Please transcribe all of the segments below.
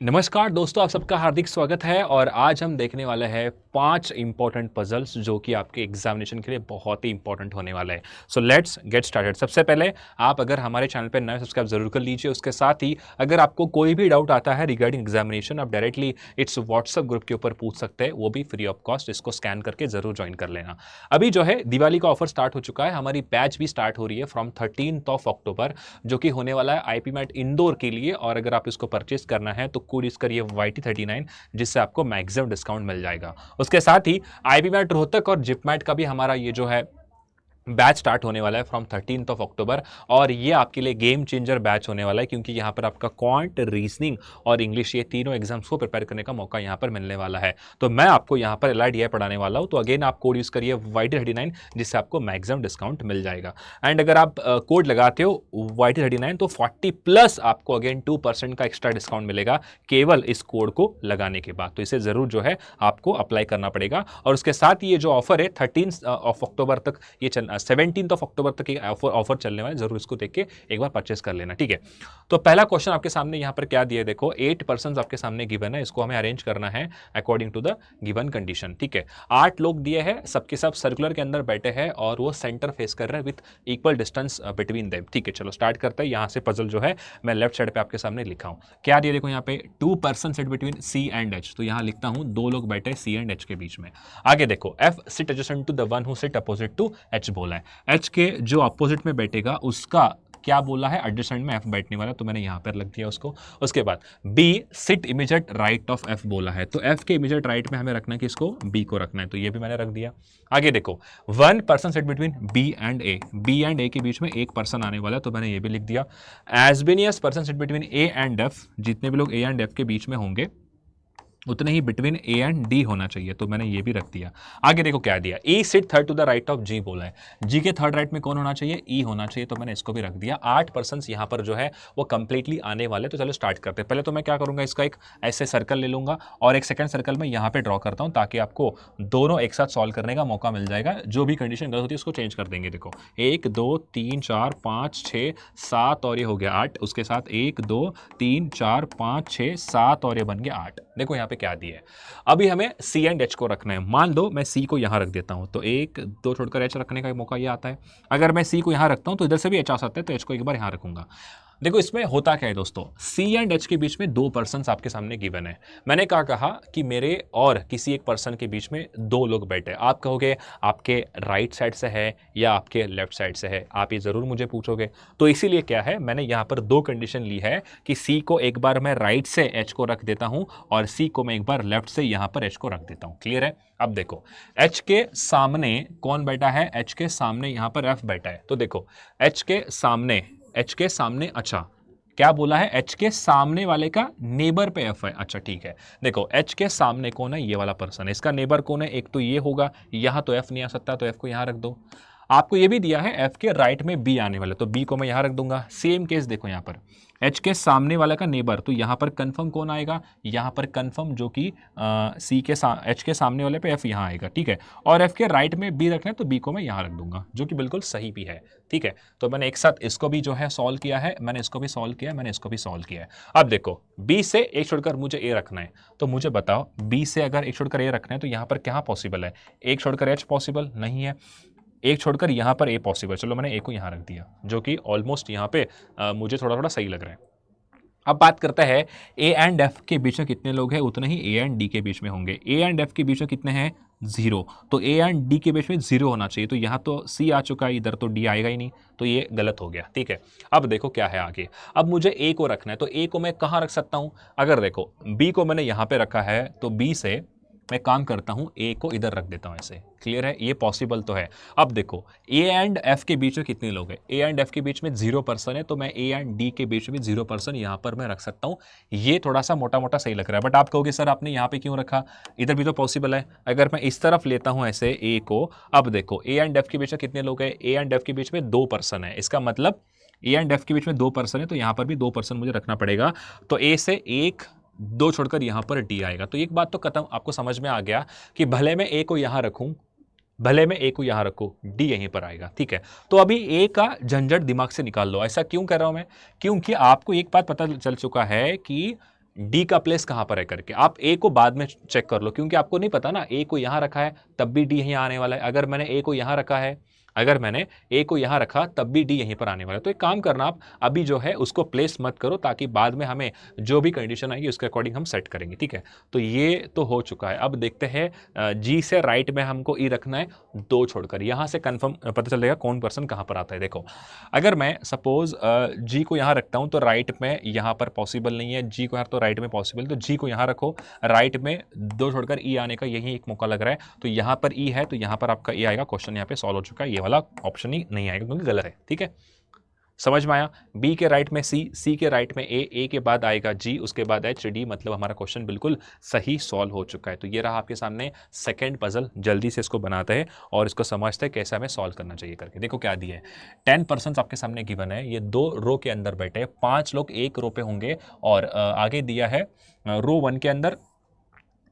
नमस्कार दोस्तों, आप सबका हार्दिक स्वागत है। और आज हम देखने वाले हैं 5 इंपॉर्टेंट पजल्स जो कि आपके एग्जामिनेशन के लिए बहुत ही इंपॉर्टेंट होने वाला है। So let's get started. सबसे पहले आप अगर हमारे चैनल पर नए, सब्सक्राइब जरूर कर लीजिए। उसके साथ ही अगर आपको कोई भी डाउट आता है रिगार्डिंग एग्जामिनेशन, आप डायरेक्टली इट्स व्हाट्सएप ग्रुप के ऊपर पूछ सकते हैं, वो भी फ्री ऑफ कॉस्ट। इसको स्कैन करके जरूर ज्वाइन कर लेना। अभी जो है दिवाली का ऑफर स्टार्ट हो चुका है, हमारी बैच भी स्टार्ट हो रही है फ्रॉम 13 अक्टूबर, जो कि होने वाला है आईपी मैट इंदौर के लिए। और अगर आप इसको परचेज करना है तो कोड यूज करिए YT39, जिससे आपको मैक्सिमम डिस्काउंट मिल जाएगा। उसके साथ ही आईपी मैट रोहतक और जिप मैट का भी हमारा ये जो है बैच स्टार्ट होने वाला है फ्रॉम 13 अक्टूबर। और ये आपके लिए गेम चेंजर बैच होने वाला है, क्योंकि यहाँ पर आपका क्वांट, रीजनिंग और इंग्लिश, ये तीनों एग्जाम्स को प्रिपेयर करने का मौका यहाँ पर मिलने वाला है। तो मैं आपको यहाँ पर LIDI पढ़ाने वाला हूँ। तो अगेन आप कोड यूज करिए YT39, जिससे आपको मैक्सिमम डिस्काउंट मिल जाएगा। एंड अगर आप कोड लगाते हो YT39 तो 40+ आपको अगेन 2% का एक्स्ट्रा डिस्काउंट मिलेगा केवल इस कोड को लगाने के बाद। तो इसे जरूर जो है आपको अप्लाई करना पड़ेगा। और उसके साथ ये जो ऑफर है 13 अक्टूबर तक ये 17 अक्टूबर तक ऑफर चलने वाला है। जरूर इसको देख के एक बार परचेस कर लेना, ठीक है। तो पहला क्वेश्चन आपके सामने यहां पर क्या दिया है, देखो 8% आपके सामने गिवन है। इसको हमें अरेंज करना है according to the given condition, ठीक है। 8 लोग दिए हैं, सबके सब सर्कुलर के अंदर बैठे हैं और वो सेंटर फेस कर रहे हैं with equal distance between them, ठीक है। चलो स्टार्ट करते हैं। यहां से पजल जो है मैं लेफ्ट साइड पे आपके सामने लिखा हूं। क्या दिया, देखो यहाँ पे 2 person sit between C and H। तो यहां लिखता हूं 2 लोग बैठे C एंड H के बीच में। आगे देखो F sit adjacent to the one who sit opposite to H बोला है। H के जो अपोजिट में बैठेगा उसका क्या बोला है, एडजेसेंट में F बैठने वाला, तो मैंने यहां पर लग दिया उसको। उसके बाद B sit immediate right of F बोला है, तो F के इमीडिएट राइट में हमें रखना है कि इसको B को रखना है, तो ये भी मैंने रख दिया। आगे देखो 1 person sit between B and A। B and A के बीच में एक पर्सन आने वाला है, तो मैंने ये भी लिख दिया। As many person sit between A and F, जितने भी लोग A एंड F के बीच में होंगे उतने ही बिटवीन A एंड D होना चाहिए, तो मैंने ये भी रख दिया। आगे देखो क्या दिया, E sit third to the right of G बोला है। G के थर्ड राइट में कौन होना चाहिए, E होना चाहिए, तो मैंने इसको भी रख दिया। 8 पर्सन यहाँ पर जो है वो कंप्लीटली आने वाले। तो चलो स्टार्ट करते हैं। पहले तो मैं क्या करूंगा, इसका एक ऐसे सर्कल ले लूंगा और एक सेकंड सर्कल में यहाँ पे ड्रॉ करता हूँ, ताकि आपको दोनों एक साथ सॉल्व करने का मौका मिल जाएगा। जो भी कंडीशन गलत होती है उसको चेंज कर देंगे। देखो 1 2 3 4 5 6 7 और ये हो गया 8। उसके साथ 1 2 3 4 5 6 7 और ये बन गया 8। देखो यहाँ पे क्या दिया है। अभी हमें C एंड H को रखना है। मान लो मैं C को यहां रख देता हूं, तो 1 2 छोड़कर H रखने का मौका ये आता है। अगर मैं C को यहां रखता हूं तो इधर से भी H आ सकता है, तो H को एक बार यहां रखूंगा। देखो इसमें होता क्या है दोस्तों, C एंड H के बीच में 2 पर्सन आपके सामने गिवन है। मैंने क्या कहा कि मेरे और किसी एक पर्सन के बीच में 2 लोग बैठे। आप कहोगे आपके राइट साइड से है या आपके लेफ्ट साइड से है, आप ये जरूर मुझे पूछोगे। तो इसीलिए क्या है, मैंने यहां पर 2 कंडीशन ली है कि C को एक बार मैं राइट से H को रख देता हूं और C को मैं एक बार लेफ्ट से यहां पर H को रख देता हूं। क्लियर है। अब देखो H के सामने कौन बैठा है, H के सामने यहां पर F बैठा है। तो देखो H के सामने अच्छा क्या बोला है, H के सामने वाले का नेबर पे F है। अच्छा ठीक है, देखो H के सामने कौन है, ये वाला पर्सन है। इसका नेबर कौन है, एक तो ये होगा। यहां तो F नहीं आ सकता, तो F को यहां रख दो। आपको ये भी दिया है F के राइट में B आने वाला, तो B को मैं यहां रख दूंगा। सेम केस देखो यहां पर H के सामने वाला का नेबर, तो यहां पर कंफर्म कौन आएगा, यहां पर कंफर्म जो कि H के सामने वाले पे F यहां आएगा, ठीक है। और F के राइट में B रखना है, तो B को मैं यहां रख दूंगा, जो कि बिल्कुल सही भी है, ठीक है। तो मैंने एक साथ इसको भी जो है सॉल्व किया है, मैंने इसको भी सॉल्व किया है, मैंने इसको भी सॉल्व किया है। अब देखो B से एक छोड़कर मुझे A रखना है, तो मुझे बताओ B से अगर एक छोड़कर A रखना है तो यहां पर क्या पॉसिबल है, एक छोड़कर H पॉसिबल नहीं है, एक छोड़कर यहां पर A पॉसिबल। चलो मैंने A को यहां रख दिया, जो कि ऑलमोस्ट यहां पे मुझे थोड़ा थोड़ा सही लग रहा है। अब बात करते हैं A एंड F के बीच में कितने लोग हैं, उतने ही A एंड D के बीच में होंगे। A एंड F के बीच में कितने हैं, 0। तो A एंड D के बीच में 0 होना चाहिए, तो यहाँ तो C आ चुका है, इधर तो D आएगा ही नहीं, तो ये गलत हो गया, ठीक है। अब देखो क्या है आगे, अब मुझे A को रखना है, तो A को मैं कहाँ रख सकता हूँ। अगर देखो B को मैंने यहाँ पे रखा है, तो B से मैं काम करता हूं, A को इधर रख देता हूं ऐसे। क्लियर है, ये पॉसिबल तो है। अब देखो A एंड F के बीच में कितने लोग हैं, A एंड F के बीच में 0 पर्सन है, तो मैं A एंड D के बीच में 0 पर्सन यहां पर मैं रख सकता हूं। ये थोड़ा सा मोटा मोटा सही लग रहा है, बट आप कहोगे सर आपने यहां पे क्यों रखा, इधर भी तो पॉसिबल है। अगर मैं इस तरफ लेता हूं ऐसे A को, अब देखो A एंड F के बीच में कितने लोग हैं, A एंड F के बीच में 2 पर्सन है। इसका मतलब A एंड F के बीच में 2 पर्सन है, तो यहां पर भी 2 पर्सन मुझे रखना पड़ेगा। तो A से 1 2 छोड़कर यहां पर D आएगा। तो एक बात तो खत्म, आपको समझ में आ गया कि भले मैं A को यहां रखूं, भले मैं A को यहां रखूं, D यहीं पर आएगा, ठीक है। तो अभी A का झंझट दिमाग से निकाल लो। ऐसा क्यों कर रहा हूं मैं, क्योंकि आपको एक बात पता चल चुका है कि डी का प्लेस कहां पर है करके। आप ए को बाद में चेक कर लो, क्योंकि आपको नहीं पता ना, ए को यहां रखा है तब भी डी यहीं आने वाला है, अगर मैंने ए को यहां रखा है, अगर मैंने ए को यहां रखा तब भी डी यहीं पर आने वाला है। तो एक काम करना, आप अभी जो है उसको प्लेस मत करो, ताकि बाद में हमें जो भी कंडीशन आएगी उसके अकॉर्डिंग हम सेट करेंगे, ठीक है। तो ये तो हो चुका है। अब देखते हैं जी से राइट में हमको ई रखना है, दो छोड़कर। यहां से कंफर्म पता चलेगा कौन पर्सन कहां पर आता है। देखो, अगर मैं सपोज जी को यहां रखता हूं तो राइट में यहां पर पॉसिबल नहीं है, जी को यहां तो राइट में पॉसिबल, तो जी को यहां रखो, राइट में दो छोड़कर ई आने का यही एक मौका लग रहा है। तो यहां पर ई है तो यहां पर आपका ई आएगा। क्वेश्चन यहां पे सॉल्व हो चुका है, ये वाला ऑप्शन ही नहीं आएगा क्योंकि गलत है, ठीक है। समझ में आया। बी के राइट में सी, सी के राइट में ए के बाद आएगा जी, उसके बाद एच, डी, मतलब हमारा क्वेश्चन बिल्कुल सही सॉल्व हो चुका है। तो ये रहा आपके सामने सेकंड पजल। जल्दी से इसको बनाते हैं और इसको समझते हैं कैसे हमें सॉल्व करना चाहिए करके। देखो क्या दिया है, 10% आपके सामने गिवन है। ये दो रो के अंदर बैठे, 5 लोग एक रो पे होंगे और आगे दिया है रो 1 के अंदर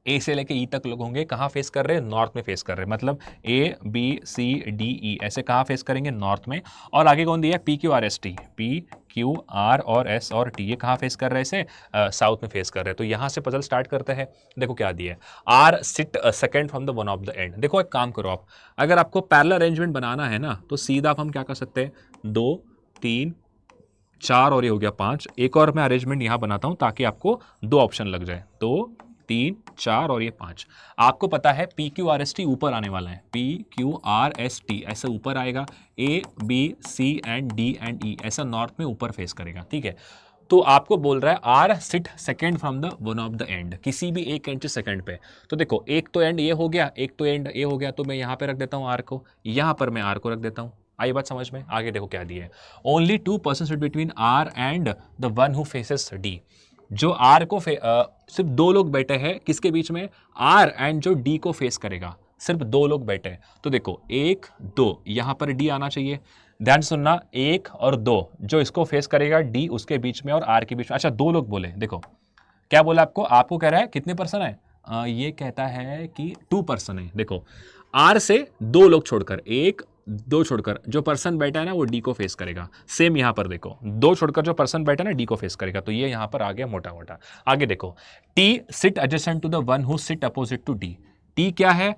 ए से लेके ई तक लोग होंगे, कहाँ फेस कर रहे हैं, नॉर्थ में फेस कर रहे हैं। मतलब ए बी सी डी ई ऐसे कहाँ फेस करेंगे, नॉर्थ में। और आगे कौन दिया है, P Q R S T, P Q are और एस और टी, ये कहाँ फेस कर रहे हैं, इसे साउथ में फेस कर रहे हैं। तो यहाँ से पजल स्टार्ट करते हैं। देखो क्या दिया है, R sit second from the one of the end. देखो एक काम करो आप, अगर आपको पैरेलल अरेंजमेंट बनाना है ना, तो सीधा हम क्या कर सकते हैं, 2 3 4 और ये हो गया 5। एक और मैं अरेंजमेंट यहाँ बनाता हूँ ताकि आपको 2 ऑप्शन लग जाए, 2 3 4 और ये 5। आपको पता है P Q R S T ऊपर आने वाला है, P Q R S T ऐसे ऊपर आएगा, A B C and D and E ऐसा नॉर्थ में ऊपर फेस करेगा, ठीक है। तो आपको बोल रहा है R sit second from the one of the end, किसी भी एक एंड से सेकेंड पे। तो देखो एक तो एंड ये हो गया, एक तो एंड ये हो गया, तो मैं यहाँ पे रख देता हूँ आर को, यहाँ पर मैं आर को रख देता हूँ। आई बात समझ में। आगे देखो क्या दिया है, only 2% sit between R and the one who faces D. जो आर को सिर्फ 2 लोग बैठे हैं, किसके बीच में, आर एंड जो डी को फेस करेगा, सिर्फ 2 लोग बैठे हैं। तो देखो 1 2 यहां पर डी आना चाहिए। ध्यान सुनना, 1 और 2 जो इसको फेस करेगा डी उसके बीच में और आर के बीच में। अच्छा 2 लोग बोले, देखो क्या बोला आपको कह रहा है कितने पर्सन है, ये कहता है कि 2 पर्सन है। देखो आर से 2 लोग छोड़कर, 1 2 छोड़कर जो पर्सन बैठा है ना वो डी को फेस करेगा। सेम यहां पर देखो 2 छोड़कर जो पर्सन बैठा है ना डी को फेस करेगा। तो ये यहां पर आ गया मोटा मोटा। आगे देखो, T sit adjacent to the one who sit opposite to D. T क्या है,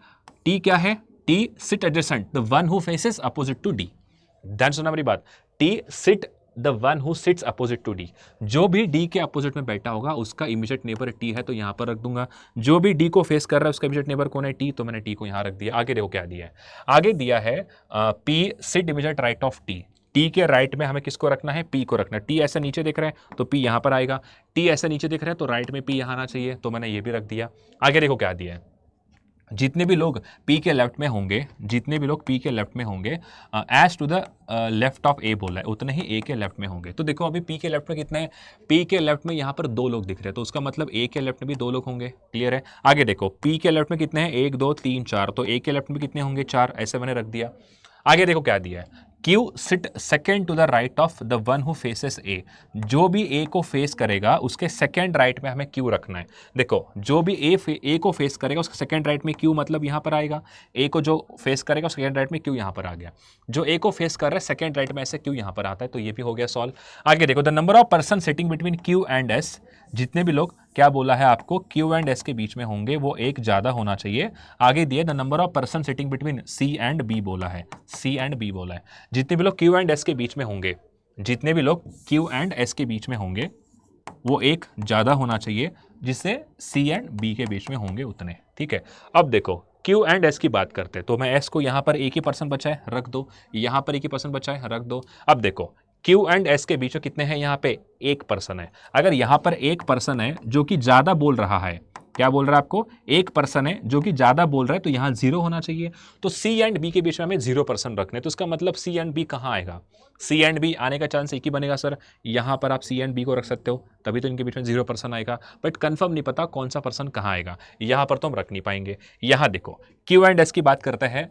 टी क्या है, T sit adjacent the one who faces opposite to D. ध्यान सुनना मेरी बात, T sit the one who sits opposite to D, जो भी डी के अपोजिट में बैठा होगा उसका इमीडिएट नेबर टी है, तो यहां पर रख दूंगा। जो भी डी को फेस कर रहा है उसका इमीडिएट नेबर कौन है, टी, तो मैंने टी को यहां रख दिया। आगे देखो क्या दिया है, आगे दिया है P sit immediate right of T. T के राइट में हमें किसको रखना है, पी को रखना है। टी ऐसे नीचे दिख रहा है तो पी यहां पर आएगा, टी ऐसे नीचे दिख रहा है तो राइट में पी यहां आना चाहिए, तो मैंने ये भी रख दिया। आगे देखो क्या दिया है, जितने भी लोग P के लेफ्ट में होंगे, जितने भी लोग P के लेफ्ट में होंगे, as to the left of A बोला है, उतने ही A के लेफ्ट में होंगे। तो देखो अभी P के लेफ्ट में कितने हैं, P के लेफ्ट में यहाँ पर 2 लोग दिख रहे हैं, तो उसका मतलब A के लेफ्ट में भी 2 लोग होंगे। क्लियर है। आगे देखो P के लेफ्ट में कितने हैं, 1 2 3 4, तो A के लेफ्ट में कितने होंगे, 4, ऐसे मैंने रख दिया। आगे देखो क्या दिया है, Q sit second to the right of the one who faces A। जो भी A को फेस करेगा उसके सेकेंड राइट में हमें Q रखना है। देखो जो भी A को फेस करेगा उसके सेकेंड राइट में Q मतलब यहाँ पर आएगा, A को जो फेस करेगा सेकेंड राइट में Q यहाँ पर आ गया, जो A को फेस कर रहा है सेकेंड राइट में ऐसे Q यहाँ पर आता है, तो ये भी हो गया सॉल्व। आगे देखो, the number of person sitting between Q and S, जितने भी लोग, क्या बोला है आपको, Q एंड S के बीच में होंगे वो एक ज़्यादा होना चाहिए। आगे दिए the number of person sitting between C and B बोला है, C एंड B बोला है। जितने भी लोग Q एंड S के बीच में होंगे, जितने भी लोग Q एंड S के बीच में होंगे वो एक ज़्यादा होना चाहिए, जिससे C एंड B के बीच में होंगे उतने, ठीक है। अब देखो Q एंड S की बात करते हैं, तो मैं S को यहाँ पर एक ही पर्सन बचा है रख दो, यहाँ पर एक ही पर्सन बचा है रख दो। अब देखो Q एंड S के बीच में कितने हैं, यहाँ पे 1 पर्सन है। अगर यहाँ पर 1 पर्सन है जो कि ज़्यादा बोल रहा है, क्या बोल रहा है आपको, 1 पर्सन है जो कि ज़्यादा बोल रहा है, तो यहाँ 0 होना चाहिए। तो C एंड B के बीच में हमें 0 पर्सन रखने, तो इसका मतलब C एंड B कहाँ आएगा, C एंड B आने का चांस एक ही बनेगा सर, यहाँ पर आप C एंड B को रख सकते हो, तभी तो इनके बीच में 0 पर्सन आएगा। बट कंफर्म नहीं पता कौन सा पर्सन कहाँ आएगा, यहाँ पर तो हम रख नहीं पाएंगे। यहाँ देखो Q एंड S की बात करते हैं।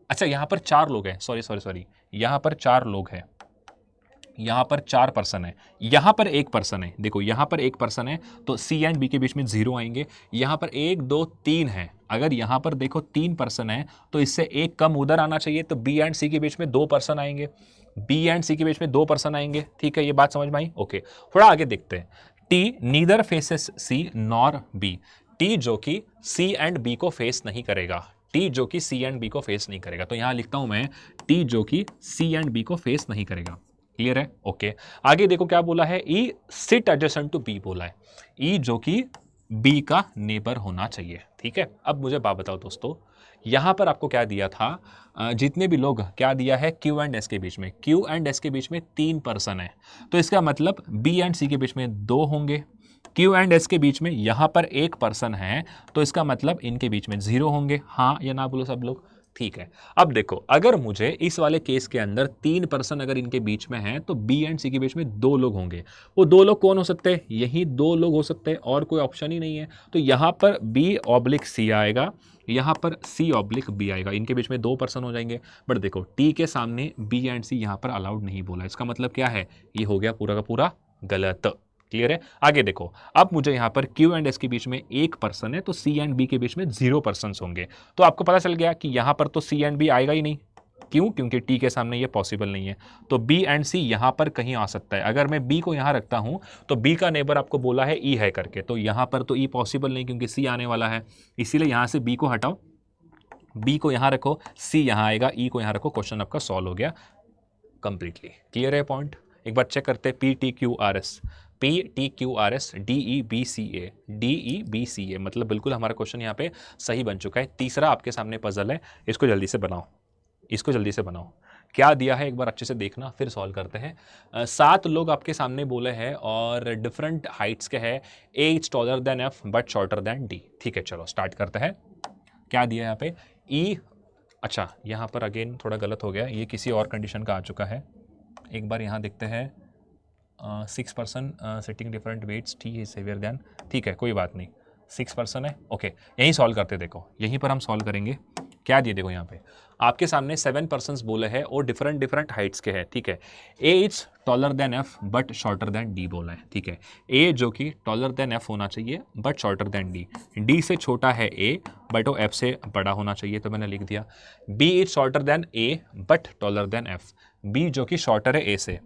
अच्छा यहाँ पर 4 लोग हैं, सॉरी, यहाँ पर 4 लोग हैं, यहाँ पर 4 पर्सन है, यहाँ पर 1 पर्सन है। देखो यहाँ पर 1 पर्सन है तो C एंड B के बीच में 0 आएंगे। यहाँ पर 1 2 3 है, अगर यहाँ पर देखो 3 पर्सन है तो इससे 1 कम उधर आना चाहिए, तो B एंड C के बीच में 2 पर्सन आएंगे, B एंड C के बीच में 2 पर्सन आएंगे, ठीक है। ये बात समझ में आई, ओके। थोड़ा आगे देखते हैं, T neither faces C nor B, T जो कि सी एंड बी को फेस नहीं करेगा, टी जो कि सी एंड बी को फेस नहीं करेगा। तो यहां लिखता हूं मैं टी जो कि सी एंड बी को फेस नहीं करेगा। क्लियर है? ओके। आगे देखो क्या बोला है, ई सिट एडजेसेंट टू बी बोला है, ई जो कि बी का नेबर होना चाहिए। ठीक है, अब मुझे बात बताओ दोस्तों, यहां पर आपको क्या दिया था, जितने भी लोग क्या दिया है क्यू एंड एस के बीच में, क्यू एंड एस के बीच में 3 पर्सन है, तो इसका मतलब बी एंड सी के बीच में 2 होंगे, क्यू एंड एस के बीच में यहां पर 1 पर्सन है, तो इसका मतलब इनके बीच में 0 होंगे। हाँ या ना बोलो सब लोग? ठीक है। अब देखो, अगर मुझे इस वाले केस के अंदर 3 पर्सन अगर इनके बीच में हैं, तो बी एंड सी के बीच में 2 लोग होंगे। वो 2 लोग कौन हो सकते हैं? यही 2 लोग हो सकते हैं, और कोई ऑप्शन ही नहीं है। तो यहां पर बी ऑब्लिक सी आएगा, यहां पर सी ऑब्लिक बी आएगा, इनके बीच में 2 पर्सन हो जाएंगे। बट देखो, टी के सामने बी एंड सी यहां पर अलाउड नहीं बोला, इसका मतलब क्या है? ये हो गया पूरा का पूरा गलत। क्लियर है? आगे देखो, अब मुझे यहां पर क्यू एंड एस के बीच में 1 पर्सन है, तो सी एंड बी के बीच में 0 पर्सन होंगे। तो आपको पता चल गया कि यहां पर तो सी एंड बी आएगा ही नहीं। क्यों? क्योंकि टी के सामने ये पॉसिबल नहीं है। तो बी एंड सी यहां पर कहीं आ सकता है। अगर मैं बी को यहां रखता हूं, तो बी का नेबर आपको बोला है ई है करके, तो यहां पर तो ई पॉसिबल नहीं, क्योंकि सी आने वाला है। इसीलिए यहां से बी को हटाओ, बी को यहां रखो, सी यहां आएगा, ई को यहां रखो, क्वेश्चन आपका सॉल्व हो गया कंप्लीटली। क्लियर है पॉइंट? एक बार चेक करते हैं, P T Q R S, P T Q R S D E B C A, D E B C A, मतलब बिल्कुल हमारा क्वेश्चन यहाँ पे सही बन चुका है। तीसरा आपके सामने पजल है, इसको जल्दी से बनाओ, इसको जल्दी से बनाओ। क्या दिया है एक बार अच्छे से देखना, फिर सॉल्व करते हैं। 7 लोग आपके सामने बोले हैं और डिफरेंट हाइट्स के हैं, A is taller than F but shorter than D. ठीक है, चलो स्टार्ट करते हैं। क्या दिया है यहाँ पे? ई, अच्छा यहाँ पर अगेन थोड़ा गलत हो गया, ये किसी और कंडीशन का आ चुका है। एक बार यहाँ देखते हैं, 6 person sitting different weights, T is heavier than, ठीक है कोई बात नहीं, 6 पर्सन है। ओके, यहीं सॉल्व करते, देखो यहीं पर हम सॉल्व करेंगे। क्या दिए देखो यहाँ पे आपके सामने 7 पर्सन्स बोले हैं और डिफरेंट डिफरेंट हाइट्स के हैं। ठीक है, A is taller than F but shorter than D बोला है। ठीक है, ए जो कि टॉलर देन एफ होना चाहिए but shorter than D, D से छोटा है ए बट वो एफ से बड़ा होना चाहिए, तो मैंने लिख दिया। B is shorter than A but taller than F, B जो कि शॉर्टर है ए से,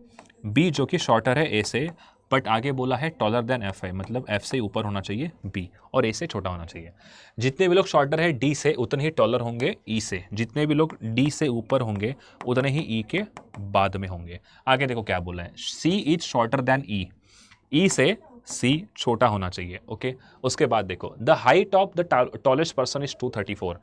बी जो कि शॉर्टर है ए से, बट आगे बोला है टॉलर देन एफ है, मतलब एफ से ऊपर होना चाहिए बी और ए से छोटा होना चाहिए। जितने भी लोग शॉर्टर है डी से, उतने ही टॉलर होंगे ई से, जितने भी लोग डी से ऊपर होंगे उतने ही ई के बाद में होंगे। आगे देखो क्या बोला है, सी इज शॉर्टर देन ई, ई से सी छोटा होना चाहिए। ओके, उसके बाद देखो the height of the tallest person is 234,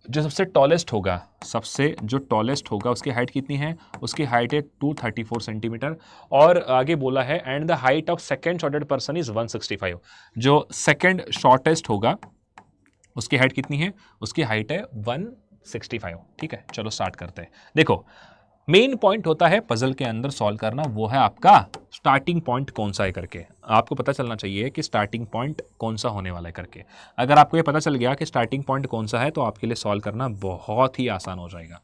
जो सबसे टॉलेस्ट होगा, सबसे जो टॉलेस्ट होगा उसकी हाइट कितनी है? उसकी हाइट है 234 सेंटीमीटर। और आगे बोला है and the height of second shorted person is 165, जो सेकंड शॉर्टेस्ट होगा उसकी हाइट कितनी है? उसकी हाइट है 165। ठीक है, चलो स्टार्ट करते हैं। देखो, मेन पॉइंट होता है पजल के अंदर सॉल्व करना, वो है आपका स्टार्टिंग पॉइंट कौन सा है करके। आपको पता चलना चाहिए कि स्टार्टिंग पॉइंट कौन सा होने वाला है करके। अगर आपको ये पता चल गया कि स्टार्टिंग पॉइंट कौन सा है, तो आपके लिए सॉल्व करना बहुत ही आसान हो जाएगा।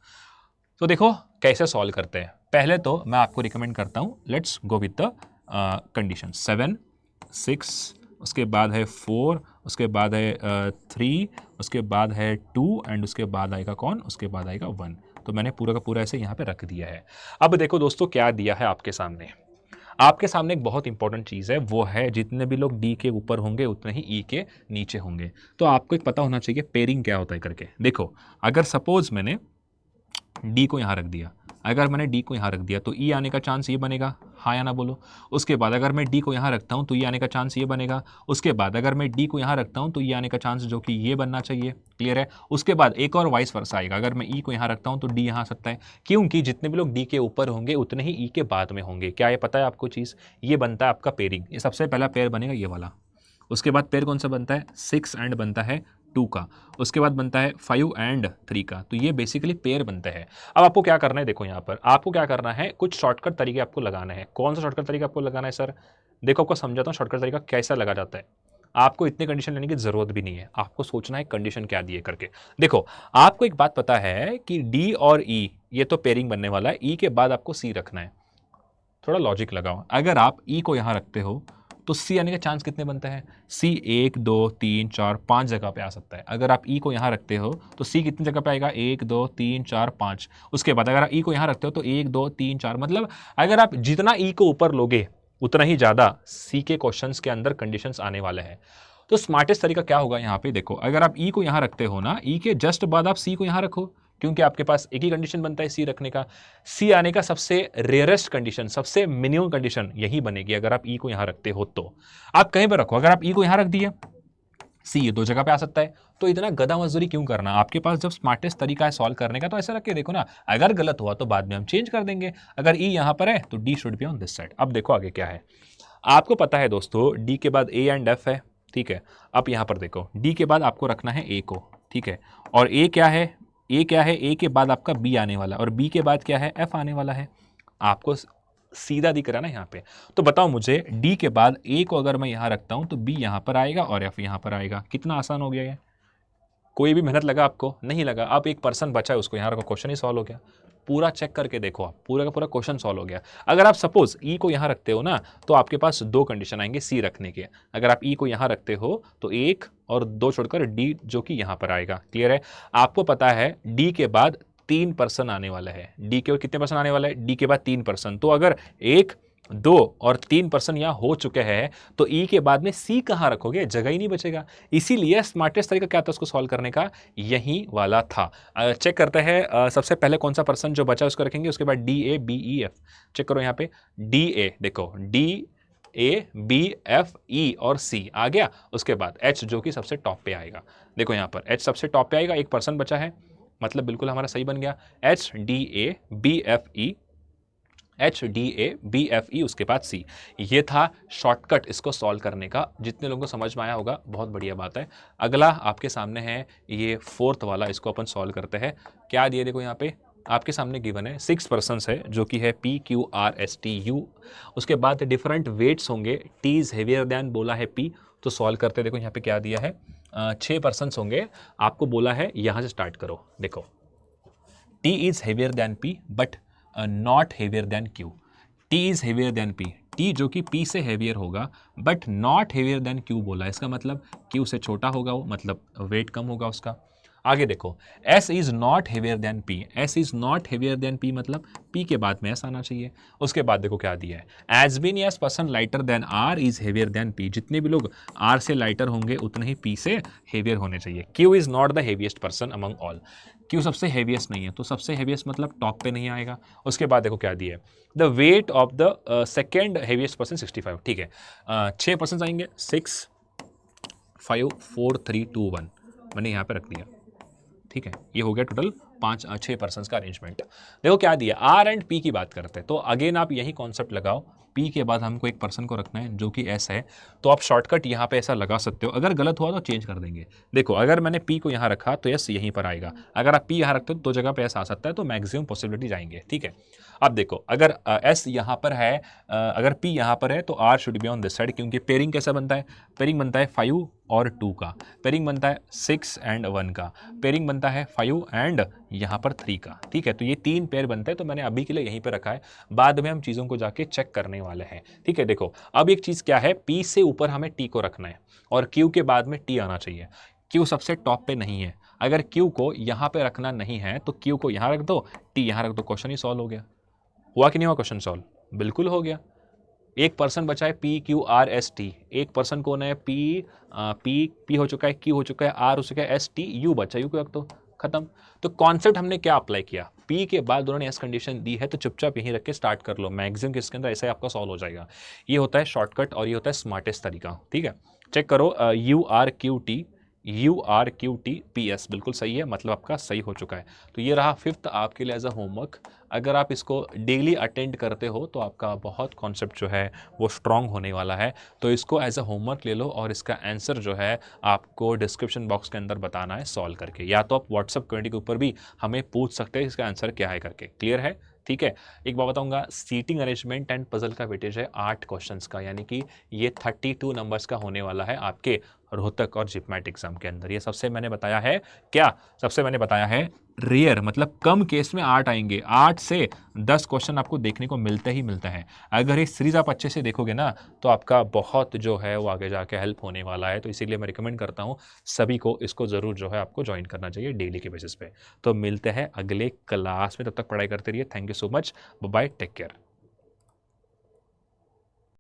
तो देखो कैसे सॉल्व करते हैं। पहले तो मैं आपको रिकमेंड करता हूँ, let's go with the condition. 7, 6, उसके बाद है 4, उसके बाद है 3, उसके बाद है 2 एंड उसके बाद आएगा कौन? उसके बाद आएगा 1। तो मैंने पूरा का पूरा ऐसे यहाँ पे रख दिया है। अब देखो दोस्तों क्या दिया है आपके सामने। आपके सामने एक बहुत इंपॉर्टेंट चीज़ है, वो है जितने भी लोग डी के ऊपर होंगे उतने ही ई के नीचे होंगे। तो आपको एक पता होना चाहिए पेयरिंग क्या होता है करके। देखो, अगर सपोज मैंने डी को यहाँ रख दिया, अगर मैंने डी को यहाँ रख दिया तो ई आने का चांस ये बनेगा, हाँ या ना बोलो। उसके बाद अगर मैं डी को यहाँ रखता हूँ तो ई आने का चांस ये बनेगा। उसके बाद अगर मैं डी को यहाँ रखता हूँ तो ई आने का चांस जो कि ये बनना चाहिए। क्लियर है? उसके बाद एक और वाइस वर्सा आएगा, अगर मैं ई को यहाँ रखता हूँ तो डी यहाँ आ सकता है, क्योंकि जितने भी लोग डी के ऊपर होंगे उतने ही ई के बाद में होंगे। क्या ये पता है आपको चीज़? ये बनता है आपका पेयरिंग। ये सबसे पहला पेयर बनेगा ये वाला। उसके बाद पेयर कौन सा बनता है? 6 एंड बनता है 2 का। उसके बाद बनता है 5 एंड 3 का। तो ये बेसिकली पेयर बनते हैं। अब आपको क्या करना है, देखो यहाँ पर आपको क्या करना है, कुछ शॉर्टकट तरीके आपको लगाने हैं। कौन सा शॉर्टकट तरीका आपको लगाना है सर? देखो, आपको समझाता हूँ शॉर्टकट तरीका कैसा लगा जाता है। आपको इतनी कंडीशन लेने की जरूरत भी नहीं है, आपको सोचना है कंडीशन क्या दिए करके। देखो, आपको एक बात पता है कि डी और ई ये तो पेयरिंग बनने वाला है, ई के बाद आपको सी रखना है। थोड़ा लॉजिक लगाओ, अगर आप ई को यहाँ रखते हो तो सी आने के चांस कितने बनते हैं? सी 1, 2, 3, 4, 5 जगह पे आ सकता है। अगर आप ई को यहाँ रखते हो तो सी कितनी जगह पे आएगा? 1, 2, 3, 4, 5। उसके बाद अगर आप ई को यहाँ रखते हो तो 1, 2, 3, 4, मतलब अगर आप जितना ई को ऊपर लोगे उतना ही ज़्यादा सी के क्वेश्चंस के अंदर कंडीशंस आने वाले हैं। तो स्मार्टेस्ट तरीका क्या होगा यहाँ पे देखो, अगर आप ई को यहाँ रखते हो ना, ई के जस्ट बाद आप सी को यहाँ रखो, क्योंकि आपके पास एक ही कंडीशन बनता है सी रखने का। सी आने का सबसे रेयरेस्ट कंडीशन, सबसे मिनिमम कंडीशन यही बनेगी अगर आप ई को यहाँ रखते हो तो। आप कहीं पर रखो, अगर आप ई को यहाँ रख दिए, सी ये दो जगह पे आ सकता है, तो इतना गधा मजदूरी क्यों करना? आपके पास जब स्मार्टेस्ट तरीका है सॉल्व करने का तो ऐसा रख के देखो ना, अगर गलत हुआ तो बाद में हम चेंज कर देंगे। अगर ई यहाँ पर है तो D should be on this side. अब देखो आगे क्या है, आपको पता है दोस्तों डी के बाद ए एंड एफ है, ठीक है। अब यहाँ पर देखो डी के बाद आपको रखना है ए को, ठीक है, और ए क्या है, ए क्या है, ए के बाद आपका बी आने वाला है, और बी के बाद क्या है, एफ आने वाला है। आपको सीधा दिख रहा है ना यहाँ पे। तो बताओ मुझे, डी के बाद ए को अगर मैं यहाँ रखता हूँ तो बी यहाँ पर आएगा और एफ यहाँ पर आएगा। कितना आसान हो गया ये? कोई भी मेहनत लगा आपको? नहीं लगा। आप एक पर्सन बचा है उसको यहाँ रखो, क्वेश्चन ही सॉल्व हो गया। पूरा चेक करके देखो, आप पूरा का पूरा क्वेश्चन सॉल्व हो गया। अगर आप सपोज ई को यहाँ रखते हो ना, तो आपके पास दो कंडीशन आएंगे सी रखने के। अगर आप ई को यहाँ रखते हो तो एक और दो छोड़कर डी जो कि यहाँ पर आएगा। क्लियर है? आपको पता है डी के बाद 3% आने वाला है। डी के बाद कितने परसेंट आने वाला है? डी के बाद 3%। तो अगर 1, 2 और 3% यहाँ हो चुके हैं तो ई के बाद में सी कहाँ रखोगे? जगह ही नहीं बचेगा। इसीलिए स्मार्टेस्ट तरीका क्या था उसको सॉल्व करने का? यही वाला था। चेक करते हैं सबसे पहले कौन सा पर्सन जो बचा उसको रखेंगे, उसके बाद D A B E F. Check करो यहाँ पे डी ए, देखो D A B F E और सी आ गया। उसके बाद एच जो कि सबसे टॉप पे आएगा। देखो यहाँ पर एच सबसे टॉप पे आएगा, एक पर्सन बचा है, मतलब बिल्कुल हमारा सही बन गया। H D A B F E, H D A B F E, उसके बाद सी। ये था शॉर्टकट इसको सॉल्व करने का। जितने लोगों को समझ में आया होगा बहुत बढ़िया बात है। अगला आपके सामने है ये फोर्थ वाला, इसको अपन सॉल्व करते हैं। क्या दिए देखो यहाँ पे आपके सामने गिवन है 6 पर्सन्स है जो कि है P Q R S T U. उसके बाद डिफरेंट वेट्स होंगे, टी इज हेवियर दैन बोला है पी, तो सॉल्व करते देखो यहाँ पे क्या दिया है। 6 पर्सन्स होंगे, आपको बोला है यहाँ से स्टार्ट करो। देखो T is heavier than P but not heavier than Q. T is heavier than P, T जो कि पी से हेवियर होगा but not heavier than Q बोला है, इसका मतलब क्यू से छोटा होगा वो, मतलब वेट कम होगा उसका। आगे देखो S is not heavier than P, S is not heavier than P मतलब पी के बाद में एस आना चाहिए। उसके बाद देखो क्या दिया है, as been S person lighter than R is heavier than P. जितने भी लोग आर से लाइटर होंगे उतने ही पी से हेवियर होने चाहिए। Q is not the heaviest person among all, Q सबसे हेवीएस्ट नहीं है, तो सबसे हेवीएस्ट मतलब टॉप पे नहीं आएगा। उसके बाद देखो क्या दिया है, the weight of the second heaviest person 65। ठीक है, 6 पर्सन आएंगे, 6 5 4 3 2 1 मैंने यहाँ पे रख दिया। ठीक है, ये हो गया टोटल 6 पर्सन्स का अरेंजमेंट। देखो क्या दिया, आर एंड पी की बात करते हैं तो अगेन आप यही कॉन्सेप्ट लगाओ। पी के बाद हमको एक पर्सन को रखना है जो कि एस है, तो आप शॉर्टकट यहाँ पे ऐसा लगा सकते हो। अगर गलत हुआ तो चेंज कर देंगे। देखो अगर मैंने पी को यहाँ रखा तो एस यहीं पर आएगा, अगर आप पी यहाँ रखते हो तो 2 जगह पे एस आ सकता है, तो मैक्सिमम पॉसिबिलिटी जाएंगे। ठीक है, अब देखो अगर एस यहाँ पर है, अगर पी यहाँ पर है तो R should be on this side, क्योंकि पेयरिंग कैसा बनता है, पेयरिंग बनता है 5 और 2 का, पेयरिंग बनता है 6 एंड 1 का, पेयरिंग बनता है 5 एंड यहाँ पर 3 का। ठीक है, तो ये 3 पेयर बनते हैं, तो मैंने अभी के लिए यहीं पे रखा है, बाद में हम चीज़ों को जाके चेक करने वाले हैं। ठीक है, देखो अब एक चीज़ क्या है, पी से ऊपर हमें टी को रखना है और क्यू के बाद में टी आना चाहिए। क्यू सबसे टॉप पे नहीं है, अगर क्यू को यहाँ पे रखना नहीं है तो क्यू को यहाँ रख दो, टी यहाँ रख दो, क्वेश्चन ही सॉल्व हो गया। हुआ कि नहीं हुआ क्वेश्चन सॉल्व? बिल्कुल हो गया। एक पर्सन बचा है P Q R S T, एक पर्सन कौन है, पी हो चुका है, क्यू हो चुका है, आर हो चुका है, एस टी यू बचा, यू को रख दो, खत्म। तो कॉन्सेप्ट हमने क्या अप्लाई किया, पी के बाद दोनों ने एस कंडीशन दी है तो चुपचाप यहीं रख के स्टार्ट कर लो, मैक्सिमम किसके अंदर ऐसा ही आपका सॉल्व हो जाएगा। ये होता है शॉर्टकट और ये होता है स्मार्टेस्ट तरीका। ठीक है, चेक करो U R Q T P S बिल्कुल सही है, मतलब आपका सही हो चुका है। तो ये रहा 5th आपके लिए एज अ होमवर्क। अगर आप इसको डेली अटेंड करते हो तो आपका बहुत कॉन्सेप्ट जो है वो स्ट्रांग होने वाला है। तो इसको एज अ होमवर्क ले लो और इसका आंसर जो है आपको डिस्क्रिप्शन बॉक्स के अंदर बताना है सॉल्व करके, या तो आप व्हाट्सअप कम्युनिटी के ऊपर भी हमें पूछ सकते हैं इसका आंसर क्या है करके। क्लियर है? ठीक है, एक बात बताऊंगा, सीटिंग अरेंजमेंट एंड पजल का वेटेज है 8 क्वेश्चंस का, यानी कि ये 32 नंबर्स का होने वाला है आपके रोहतक और जिपमैट एग्जाम के अंदर। ये सबसे मैंने बताया है क्या, सबसे मैंने बताया है रेयर, मतलब कम केस में 8 आएंगे, 8 से 10 क्वेश्चन आपको देखने को मिलते ही मिलता है। अगर ये सीरीज आप अच्छे से देखोगे ना तो आपका बहुत जो है वो आगे जाके हेल्प होने वाला है। तो इसीलिए मैं रिकमेंड करता हूँ सभी को इसको ज़रूर जो है आपको ज्वाइन करना चाहिए डेली के बेसिस पे। तो मिलते हैं अगले क्लास में, तब तक पढ़ाई करते रहिए। Thank you so much, bye bye, take care.